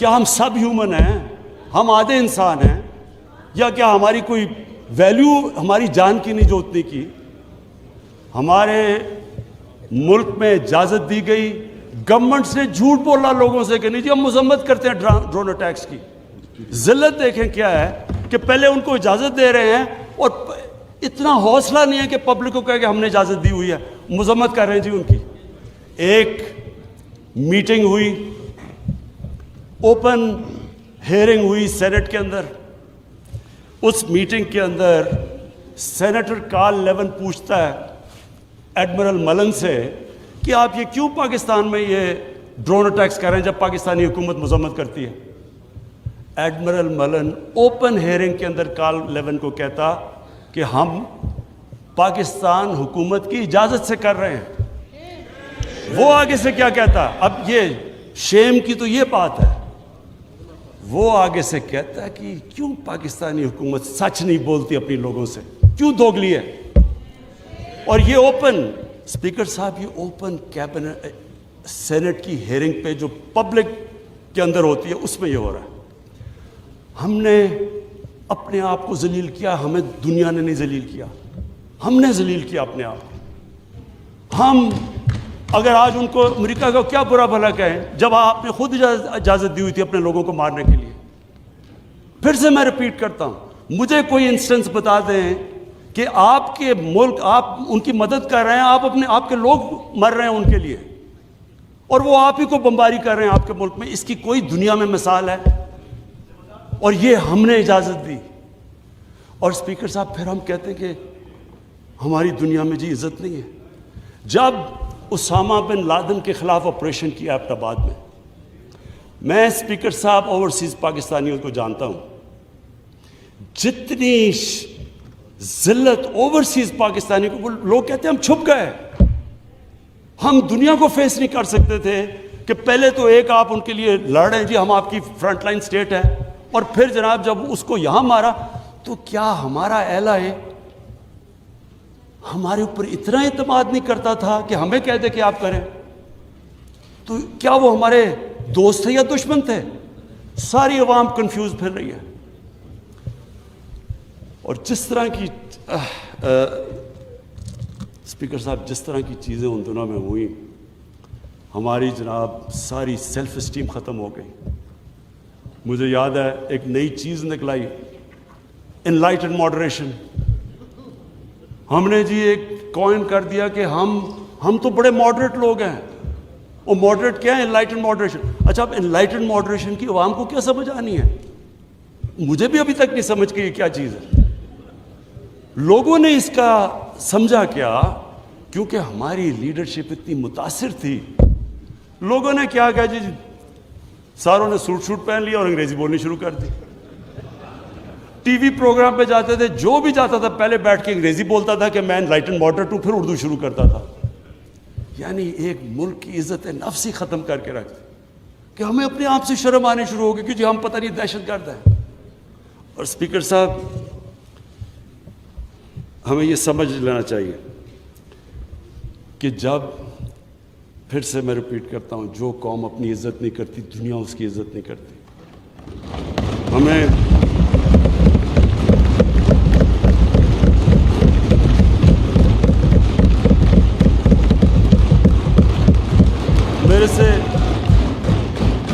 کیا ہم سب ہیومن ہیں؟ ہم آدھے انسان ہیں؟ یا کیا ہماری کوئی ویلیو ہماری جان کی نہیں جو اتنی کی؟ ہمارے ملک میں اجازت دی گئی، گورنمنٹ سے جھوٹ بولا لوگوں سے کہ نہیں جی ہم مذمت کرتے ہیں ڈرون اٹیکس کی۔ ذلت دیکھیں کیا ہے کہ پہلے ان کو اجازت دے رہے ہیں اور اتنا حوصلہ نہیں ہے کہ پبلک کو کہے کہ ہم نے اجازت دی ہوئی ہے، مذمت کر رہے ہیں جی ان کی۔ ایک میٹنگ ہوئی، اوپن ہیئرنگ ہوئی سینٹ کے اندر۔ اس میٹنگ کے اندر سینیٹر کارل لیون پوچھتا ہے ایڈمرل ملن سے کہ آپ یہ کیوں پاکستان میں یہ ڈرون اٹیکس کر رہے ہیں جب پاکستانی حکومت مذمت کرتی ہے؟ ایڈمرل ملن اوپن ہیئرنگ کے اندر کارل لیون کو کہتا کہ ہم پاکستان حکومت کی اجازت سے کر رہے ہیں۔ وہ آگے سے کیا کہتا؟ اب یہ شیم کی تو یہ بات ہے، وہ آگے سے کہتا ہے کہ کیوں پاکستانی حکومت سچ نہیں بولتی اپنی لوگوں سے، کیوں دوگلی ہے؟ اور یہ اوپن اسپیکر صاحب، یہ اوپن کیبنٹ سینٹ کی ہیئرنگ پہ جو پبلک کے اندر ہوتی ہے اس میں یہ ہو رہا ہے۔ ہم نے اپنے آپ کو ذلیل کیا، ہمیں دنیا نے نہیں ذلیل کیا، ہم نے ذلیل کیا اپنے آپ کو۔ ہم اگر آج ان کو امریکہ کا کیا برا بھلا کہیں جب آپ نے خود اجازت دی ہوئی تھی اپنے لوگوں کو مارنے کے لیے۔ پھر سے میں ریپیٹ کرتا ہوں، مجھے کوئی انسٹنس بتا دیں کہ آپ کے ملک، آپ ان کی مدد کر رہے ہیں، آپ کے لوگ مر رہے ہیں ان کے لیے، اور وہ آپ ہی کو بمباری کر رہے ہیں آپ کے ملک میں، اس کی کوئی دنیا میں مثال ہے؟ اور یہ ہم نے اجازت دی۔ اور اسپیکر صاحب پھر ہم کہتے ہیں کہ ہماری دنیا میں جی عزت نہیں ہے۔ جب اسامہ بن لادن کے خلاف آپریشن کیا ایبٹ آباد میں اسپیکر صاحب اوورسیز پاکستانیوں کو جانتا ہوں، جتنی ذلت اوورسیز پاکستانیوں کو، لوگ کہتے ہیں ہم چھپ گئے، ہم دنیا کو فیس نہیں کر سکتے تھے کہ پہلے تو ایک آپ ان کے لیے لڑ رہے ہیں جی ہم آپ کی فرنٹ لائن سٹیٹ ہے، اور پھر جناب جب اس کو یہاں مارا تو کیا ہمارا اہلا ہے ہمارے اوپر اتنا اعتماد نہیں کرتا تھا کہ ہمیں کہہ دے کہ آپ کریں؟ تو کیا وہ ہمارے دوست تھے یا دشمن تھے؟ ساری عوام کنفیوز پھر رہی ہے۔ اور جس طرح کی اسپیکر صاحب جس طرح کی چیزیں ان دنوں میں ہوئی، ہماری جناب ساری سیلف اسٹیم ختم ہو گئی۔ مجھے یاد ہے ایک نئی چیز نکلائی، انلائٹن ماڈریشن۔ ہم نے جی ایک کوائن کر دیا کہ ہم تو بڑے ماڈریٹ لوگ ہیں۔ وہ ماڈریٹ کیا ہے؟ Enlighten moderation. اچھا، اب انلائٹن ماڈریشن کی عوام کو کیا سمجھ آنی ہے؟ مجھے بھی ابھی تک نہیں سمجھ کہ یہ کیا چیز ہے۔ لوگوں نے اس کا سمجھا کیا؟ کیونکہ ہماری لیڈرشپ اتنی متاثر تھی، لوگوں نے کیا کہا جی ساروں نے سوٹ پہن لیا اور انگریزی بولنی شروع کر دی۔ ٹی وی پروگرام پہ جاتے تھے، جو بھی جاتا تھا پہلے بیٹھ کے انگریزی بولتا تھا کہ میں انلائٹن ماڈریٹ ہوں، پھر اردو شروع کرتا تھا۔ یعنی ایک ملک کی عزت نفس ہی ختم کر کے رکھتے کہ ہمیں اپنے آپ سے شرم آنی شروع ہوگی کہ جی ہم پتہ نہیں دہشت گرد ہیں۔ اور اسپیکر صاحب ہمیں یہ سمجھ لینا چاہیے کہ جب، پھر سے میں ریپیٹ کرتا ہوں، جو قوم اپنی عزت نہیں کرتی دنیا اس کی عزت نہیں کرتی۔ ہمیں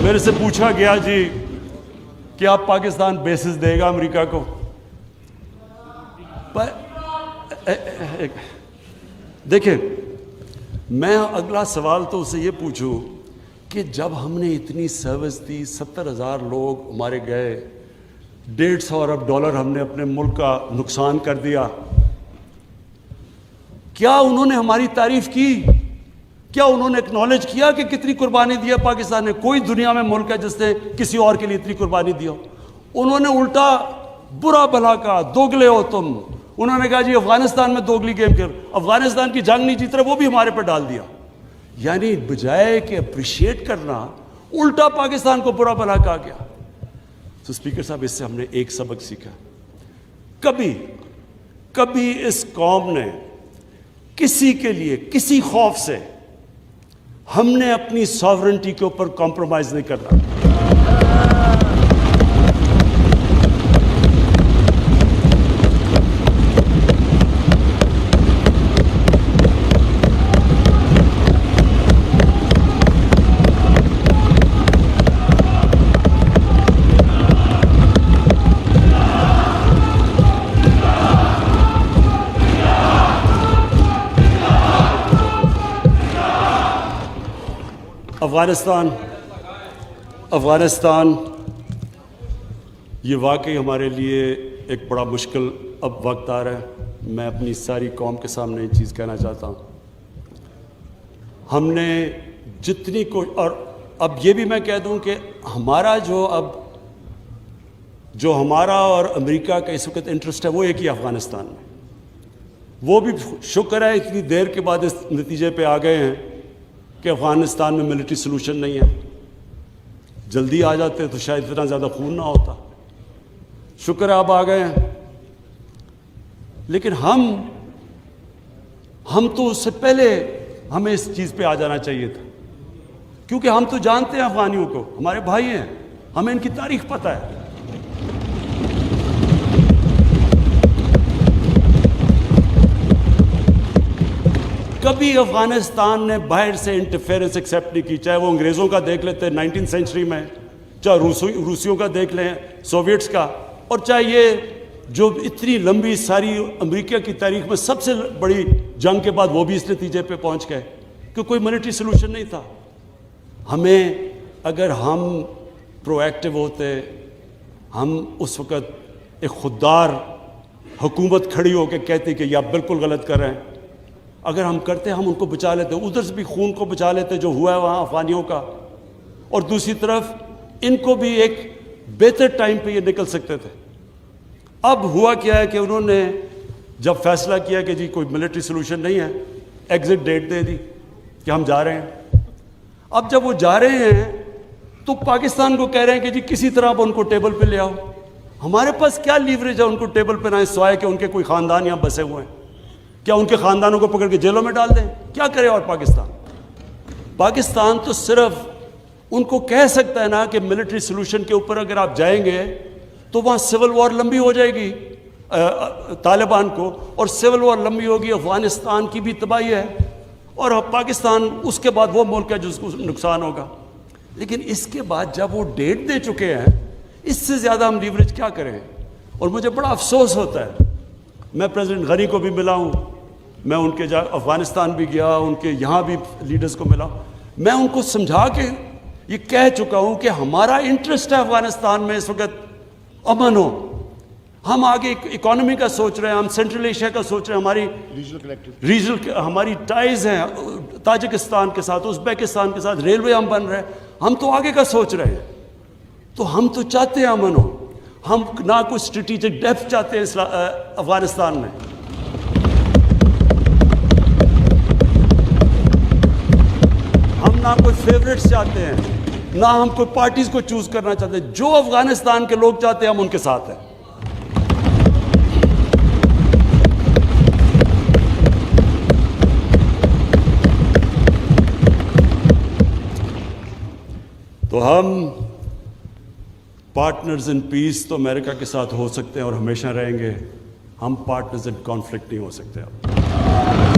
میرے سے پوچھا گیا جی کہ آپ پاکستان بیسز دے گا امریکہ کو؟ دیکھیں، میں اگلا سوال تو اسے یہ پوچھوں کہ جب ہم نے اتنی سروس دی، 70,000 لوگ ہمارے گئے، $150 ارب ہم نے اپنے ملک کا نقصان کر دیا، کیا انہوں نے ہماری تعریف کی؟ کیا انہوں نے اکنالج کیا کہ کتنی قربانی دیا پاکستان نے؟ کوئی دنیا میں ملک ہے جس نے کسی اور کے لیے اتنی قربانی دی ہو؟ انہوں نے الٹا برا بھلا کہا، دوگلے ہو تم۔ انہوں نے کہا جی افغانستان میں دوگلی گیم کر، افغانستان کی جنگ نہیں جیت رہا، وہ بھی ہمارے پر ڈال دیا۔ یعنی بجائے کہ اپریشیٹ کرنا، الٹا پاکستان کو برا بھلا کہا گیا۔ تو اسپیکر صاحب اس سے ہم نے ایک سبق سیکھا، کبھی اس قوم نے کسی کے لیے کسی خوف سے ہم نے اپنی ساورنٹی کے اوپر کمپرومائز نہیں کرنا. افغانستان یہ واقعی ہمارے لیے ایک بڑا مشکل اب وقت آ رہا ہے. میں اپنی ساری قوم کے سامنے یہ چیز کہنا چاہتا ہوں. ہم نے جتنی اور اب یہ بھی میں کہہ دوں کہ ہمارا جو ہمارا اور امریکہ کا اس وقت انٹرسٹ ہے وہ ایک ہی افغانستان میں. وہ بھی شکر ہے اتنی دیر کے بعد اس نتیجے پہ آ گئے ہیں کہ افغانستان میں ملٹری سلوشن نہیں ہے. جلدی آ جاتے تو شاید اتنا زیادہ خون نہ ہوتا. شکر ہے اب آ گئے ہیں. لیکن ہم تو اس سے پہلے ہمیں اس چیز پہ آ جانا چاہیے تھا, کیونکہ ہم تو جانتے ہیں افغانیوں کو, ہمارے بھائی ہیں, ہمیں ان کی تاریخ پتہ ہے. کبھی افغانستان نے باہر سے انٹرفیئرنس ایکسیپٹ نہیں کی, چاہے وہ انگریزوں کا دیکھ لیتے 19 سینچری میں, چاہے روسیوں کا دیکھ لیں, سوویٹس کا, اور چاہے یہ جو اتنی لمبی ساری امریکہ کی تاریخ میں سب سے بڑی جنگ کے بعد وہ بھی اس نتیجے پہ پہنچ گئے کہ کوئی ملٹری سلوشن نہیں تھا. ہمیں اگر ہم پرو ایکٹیو ہوتے, ہم اس وقت ایک خوددار حکومت کھڑی ہو کے کہتی کہ یہ آپ بالکل غلط کر رہے ہیں, اگر ہم کرتے ہم ان کو بچا لیتے, ادھر سے بھی خون کو بچا لیتے جو ہوا ہے وہاں افغانیوں کا, اور دوسری طرف ان کو بھی ایک بہتر ٹائم پہ یہ نکل سکتے تھے. اب ہوا کیا ہے کہ انہوں نے جب فیصلہ کیا کہ جی کوئی ملٹری سلوشن نہیں ہے, ایگزٹ ڈیٹ دے دی کہ ہم جا رہے ہیں. اب جب وہ جا رہے ہیں تو پاکستان کو کہہ رہے ہیں کہ جی کسی طرح اب ان کو ٹیبل پہ لے آؤ. ہمارے پاس کیا لیوریج ہے ان کو ٹیبل پہ نہ سوائے کہ ان کے کوئی خاندان یہاں بسے ہوئے ہیں. کیا ان کے خاندانوں کو پکڑ کے جیلوں میں ڈال دیں؟ کیا کرے؟ اور پاکستان تو صرف ان کو کہہ سکتا ہے نا کہ ملٹری سلوشن کے اوپر اگر آپ جائیں گے تو وہاں سول وار لمبی ہو جائے گی طالبان کو, اور سول وار لمبی ہوگی, افغانستان کی بھی تباہی ہے, اور پاکستان اس کے بعد وہ ملک ہے جس کو نقصان ہوگا. لیکن اس کے بعد جب وہ ڈیٹ دے چکے ہیں, اس سے زیادہ ہم لیوریج کیا کریں؟ اور مجھے بڑا افسوس ہوتا ہے. میں پریزیڈنٹ غنی کو بھی ملا ہوں, میں ان کے افغانستان بھی گیا, ان کے یہاں بھی لیڈرز کو ملا. میں ان کو سمجھا کے یہ کہہ چکا ہوں کہ ہمارا انٹرسٹ ہے افغانستان میں اس وقت امن ہو. ہم آگے اکانومی کا سوچ رہے ہیں, ہم سینٹرل ایشیا کا سوچ رہے ہیں, ہماری ریجنل ہماری ٹائز ہیں تاجکستان کے ساتھ, ازبیکستان کے ساتھ, ریلوے ہم بن رہے ہیں, ہم تو آگے کا سوچ رہے ہیں. تو ہم تو چاہتے ہیں امن ہو. ہم نہ کوئی اسٹریٹجک ڈیپتھ چاہتے ہیں افغانستان میں. ہم نہ کوئی فیوریٹس چاہتے ہیں, نہ ہم کوئی پارٹیز کو چوز کرنا چاہتے ہیں. جو افغانستان کے لوگ چاہتے ہیں ہم ان کے ساتھ ہیں. تو ہم پارٹنرز ان پیس تو امریکہ کے ساتھ ہو سکتے ہیں اور ہمیشہ رہیں گے, ہم پارٹنرز ان کانفلکٹ نہیں ہو سکتے. اب